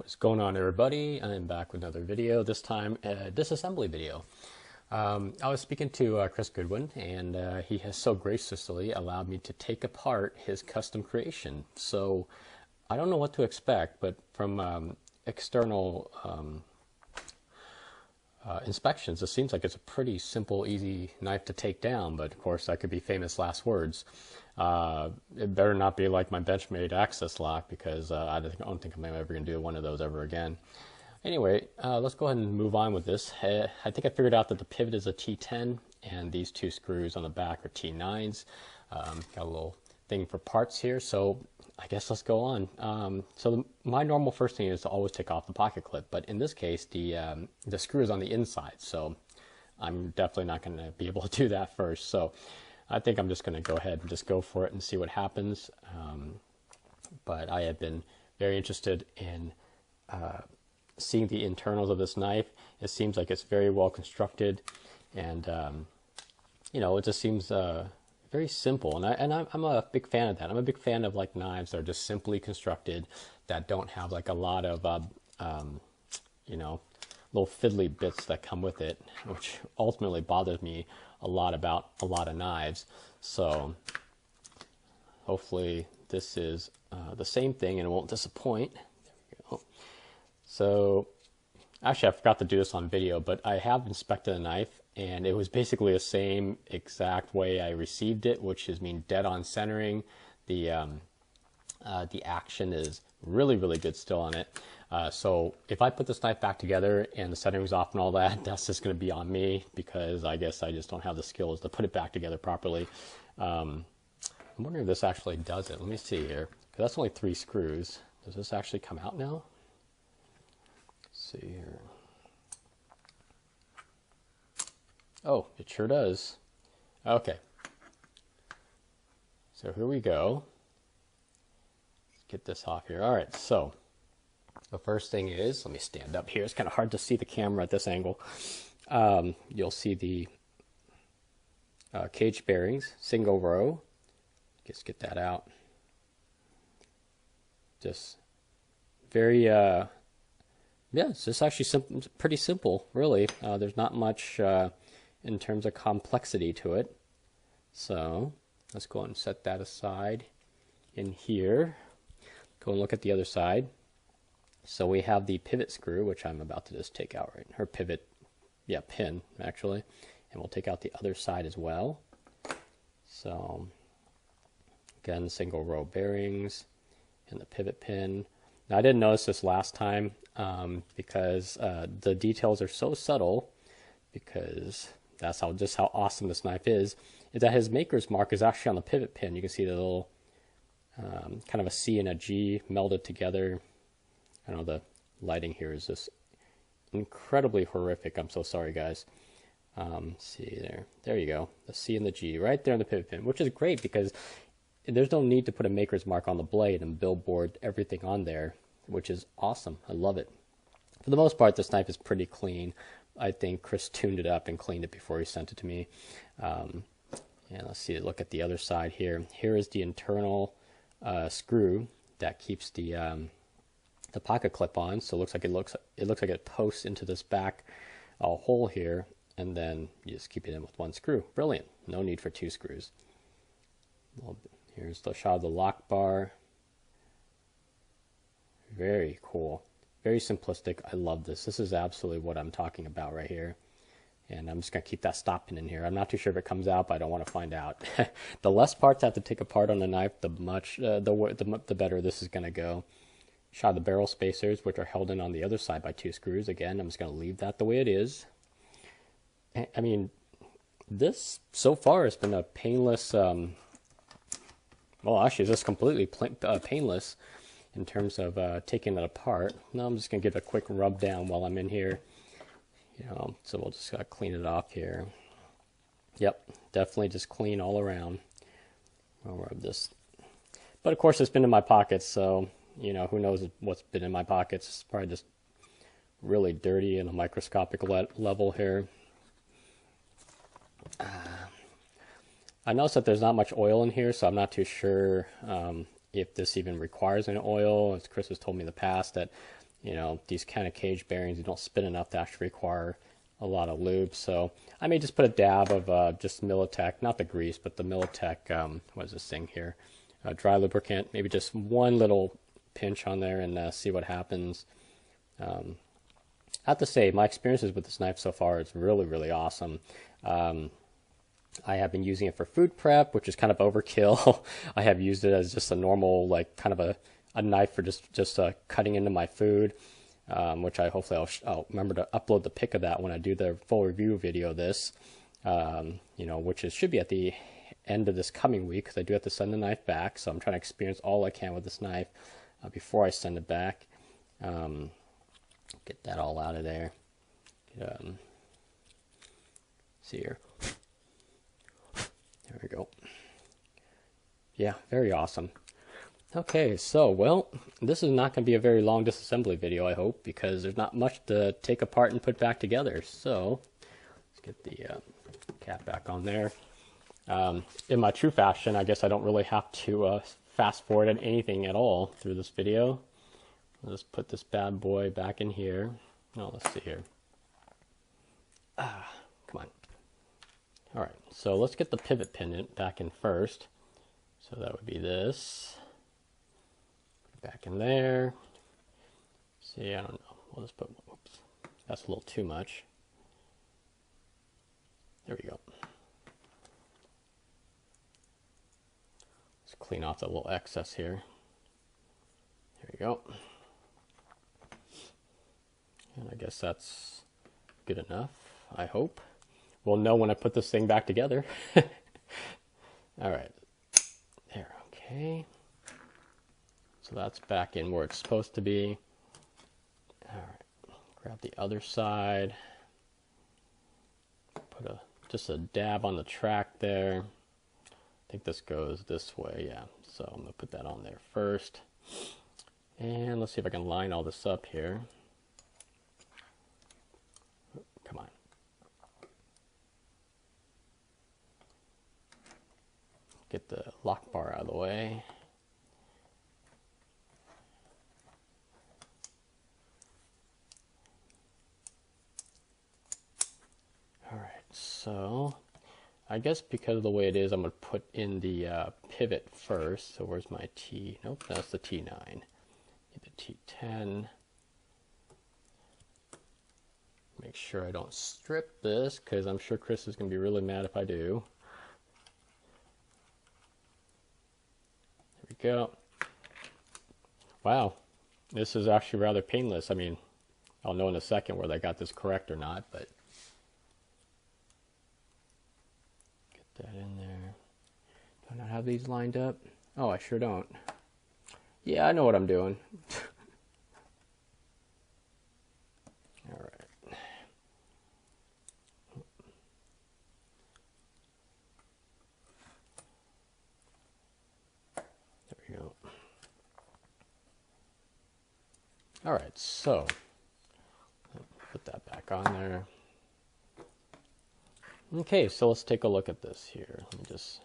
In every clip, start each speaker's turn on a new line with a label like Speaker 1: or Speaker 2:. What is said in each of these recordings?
Speaker 1: What's going on, everybody? I'm back with another video, this time a disassembly video. I was speaking to Chris Goodwin, and he has so graciously allowed me to take apart his custom creation. So I don't know what to expect, but from external inspections, it seems like it's a pretty simple, easy knife to take down, but of course that could be famous last words. It better not be like my Benchmade access lock, because I don't think I'm ever going to do one of those ever again. Anyway, let's go ahead and move on with this. I think I figured out that the pivot is a T10 and these two screws on the back are T9s. Got a little thing for parts here, so I guess let's go on. My normal first thing is to always take off the pocket clip, but in this case the screw is on the inside, so I'm definitely not going to be able to do that first. So I think I'm just going to go ahead and just go for it and see what happens. But I have been very interested in seeing the internals of this knife. It seems like it's very well constructed, and it just seems very simple, and I'm a big fan of that. I'm a big fan of like knives that are just simply constructed, that don't have like a lot of little fiddly bits that come with it, which ultimately bothers me a lot about a lot of knives. So hopefully this is the same thing and it won't disappoint. There we go. So actually I forgot to do this on video, but I have inspected a knife, and it was basically the same exact way I received it, which is dead on centering. The action is really good still on it. So if I put this knife back together and the centering's off and all that, that's just going to be on me, because I guess I just don't have the skills to put it back together properly. I'm wondering if this actually does it. Let me see here, because that's only 3 screws. Does this actually come out now? Let's see here. Oh, it sure does. Okay. So here we go. Let's get this off here. All right, so the first thing is, let me stand up here. It's kind of hard to see the camera at this angle. You'll see the cage bearings, single row. Just get that out. Just very, yeah, it's just actually pretty simple, really. There's not much in terms of complexity to it. So let's go and set that aside in here. Go and look at the other side. So we have the pivot screw, which I'm about to just take out, right? Her pivot, yeah, pin, actually. And we'll take out the other side as well. So, again, single row bearings and the pivot pin. Now, I didn't notice this last time because the details are so subtle, because that's just how awesome this knife is that his maker's mark is actually on the pivot pin. You can see the little kind of a C and a G melded together. I know the lighting here is just incredibly horrific. I'm so sorry, guys. See there you go, the C and the G right there on the pivot pin, which is great because there's no need to put a maker's mark on the blade and billboard everything on there, which is awesome. I love it. For the most part, this knife is pretty clean. I think Chris tuned it up and cleaned it before he sent it to me. And let's see, look at the other side here. Here is the internal screw that keeps the pocket clip on. So it looks like it posts into this back hole here, and then you just keep it in with 1 screw. Brilliant. No need for 2 screws. Well, here's the shot of the lock bar. Very cool. Very simplistic. I love this. This is absolutely what I'm talking about right here. And I'm just going to keep that stop pin in here. I'm not too sure if it comes out, but I don't want to find out. The less parts I have to take apart on the knife, the better this is going to go. Shot of the barrel spacers, which are held in on the other side by 2 screws. Again, I'm just going to leave that the way it is. I mean, this so far has been a painless, well, actually, it's just completely painless in terms of taking it apart. Now I'm just going to give it a quick rub down while I'm in here. So we'll just clean it off here. Yep, definitely just clean all around. I'll rub this. But of course, it's been in my pockets, so who knows what's been in my pockets. It's probably just really dirty in a microscopic level here. I noticed that there's not much oil in here, so I'm not too sure if this even requires any oil. As Chris has told me in the past, that you know, these kind of cage bearings, you don't spin enough to actually require a lot of lube. So I may just put a dab of just Militech, not the grease, but the Militech, what is this thing here? Dry lubricant, maybe just one little pinch on there and see what happens. I have to say, my experiences with this knife so far is really, really awesome. I have been using it for food prep, which is kind of overkill. I have used it as just a normal, like, kind of a knife for just cutting into my food, which hopefully I'll remember to upload the pic of that when I do the full review video of this, you know, which should be at the end of this coming week, because I do have to send the knife back. So I'm trying to experience all I can with this knife before I send it back. Get that all out of there. See here. There we go. Yeah, very awesome. Okay, so, well, this is not going to be a very long disassembly video, I hope, because there's not much to take apart and put back together. So, let's get the cap back on there. In my true fashion, I guess I don't really have to fast forward at anything at all through this video. Let's put this bad boy back in here. Oh, let's see here. Come on. All right, so let's get the pivot pendant back in first. So that would be this. Back in there. See, I don't know. We'll just put, oops, that's a little too much. There we go. Let's clean off that little excess here. There we go. And I guess that's good enough, I hope. We'll know when I put this thing back together. All right. There, okay. So that's back in where it's supposed to be. All right. Grab the other side. Put just a dab on the track there. I think this goes this way, yeah. So I'm gonna put that on there first. And let's see if I can line all this up here. Come on. Get the lock bar out of the way. All right, so I guess because of the way it is, I'm going to put in the pivot first. So where's my T? Nope, that's the T9. Get the T10. Make sure I don't strip this, because I'm sure Chris is going to be really mad if I do. There we go. Wow, this is actually rather painless. I mean, I'll know in a second whether I got this correct or not, but get that in there. Do I not have these lined up? Oh, I sure don't. Yeah, I know what I'm doing. All right. There we go. All right, so put that back on there. Okay, so let's take a look at this here. Let me just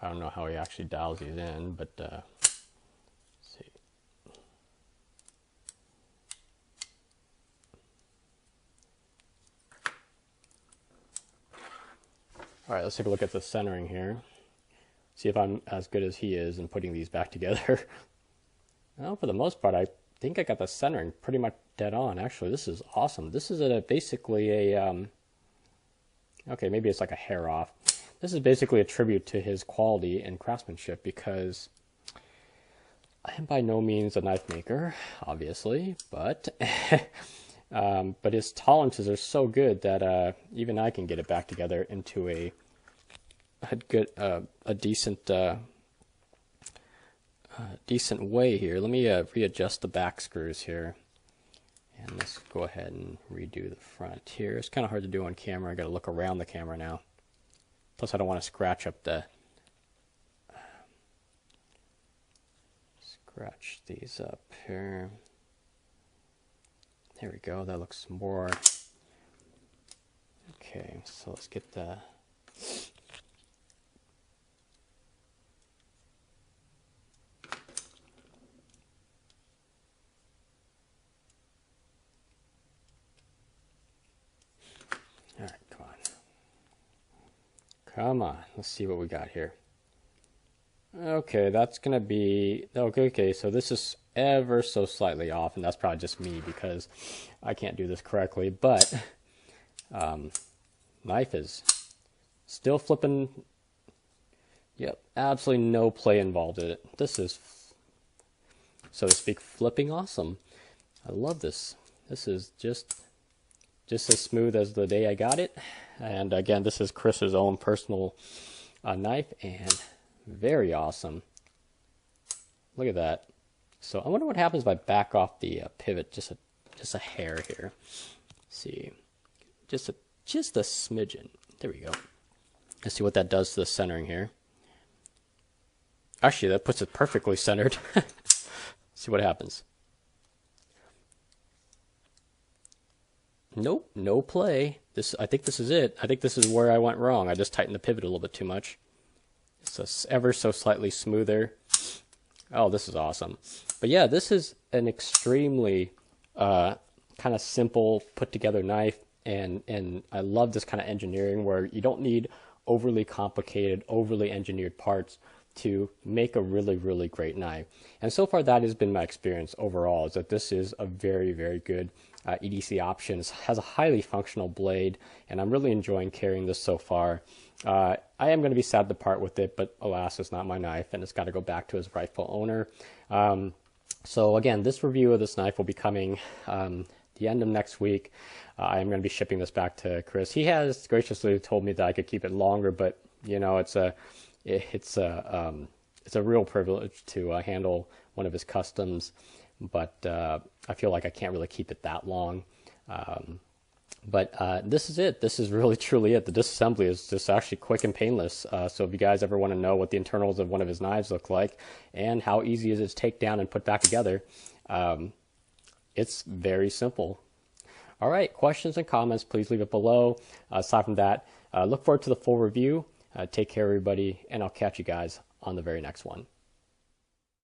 Speaker 1: I don't know how he actually dials these in, but let's see. All right, let's take a look at the centering here. See if I'm as good as he is in putting these back together. Well, for the most part, I think I got the centering pretty much dead on. Actually, this is awesome. This is basically a, okay, maybe it's like a hair off. This is basically a tribute to his quality and craftsmanship, because I am by no means a knife maker, obviously, but but his tolerances are so good that even I can get it back together into a decent decent way here. Let me readjust the back screws here, and let's go ahead and redo the front here. It's kind of hard to do on camera. I got to look around the camera now. Plus, I don't want to scratch up scratch these up here. There we go. That looks more. Okay, so let's get the. Come on, let's see what we got here. Okay, that's gonna be okay. So this is ever so slightly off, and that's probably just me because I can't do this correctly. But knife is still flipping. Yep, absolutely no play involved in it. This is, so to speak, flipping awesome. I love this. This is just as smooth as the day I got it. And again, this is Chris's own personal knife, and very awesome. Look at that. So I wonder what happens if I back off the pivot just a hair here. Let's see, just a smidgen. There we go. Let's see what that does to the centering here. Actually, that puts it perfectly centered. See what happens. Nope, no play. I think this is it. I think this is where I went wrong. I just tightened the pivot a little bit too much. It's ever so slightly smoother. Oh, this is awesome. But yeah, this is an extremely kind of simple, put together knife, and I love this kind of engineering where you don't need overly complicated, overly engineered parts to make a really, really great knife. And so far that has been my experience overall, is that this is a very, very good EDC option. It has a highly functional blade, and I'm really enjoying carrying this so far. I am going to be sad to part with it, but alas, it's not my knife, and it's got to go back to its rightful owner. So again, this review of this knife will be coming the end of next week. I am going to be shipping this back to Chris. He has graciously told me that I could keep it longer, but you know, it's a real privilege to handle one of his customs, but I feel like I can't really keep it that long. But this is it. This is really truly it. The disassembly is just actually quick and painless. So if you guys ever want to know what the internals of one of his knives look like and how easy it is to take down and put back together, it's very simple. All right, questions and comments, please leave it below. Aside from that, look forward to the full review. Take care, everybody, and I'll catch you guys on the very next one.